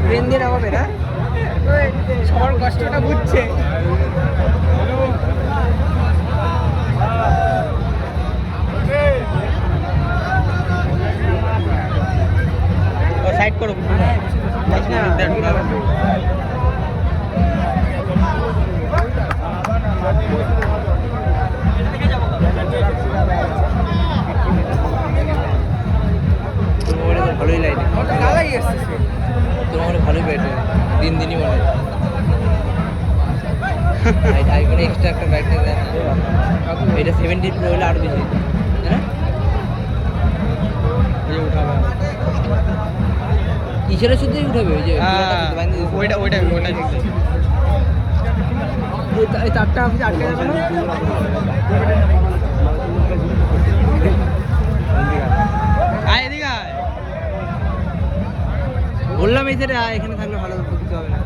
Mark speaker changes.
Speaker 1: Train দিয়ে নামাবে না, সবার কষ্টটা বুঝছে। সাইড করো ভালোই লাগে, তোমার ভালোই ব্যাটে দিন দিনই মনে আইফোনে এক্সট্রা একটা ব্যাটারি দেয় না, এটা 70 প্রো হলে আরো বেশি, হ্যাঁ উঠাবে কিসের শুধুই উঠাবে, ওই যে ওইটা এই চারটা অফিসে আটকে যাবে না। বললাম এই এখানে থাকলে ভালো কিছু হবে না।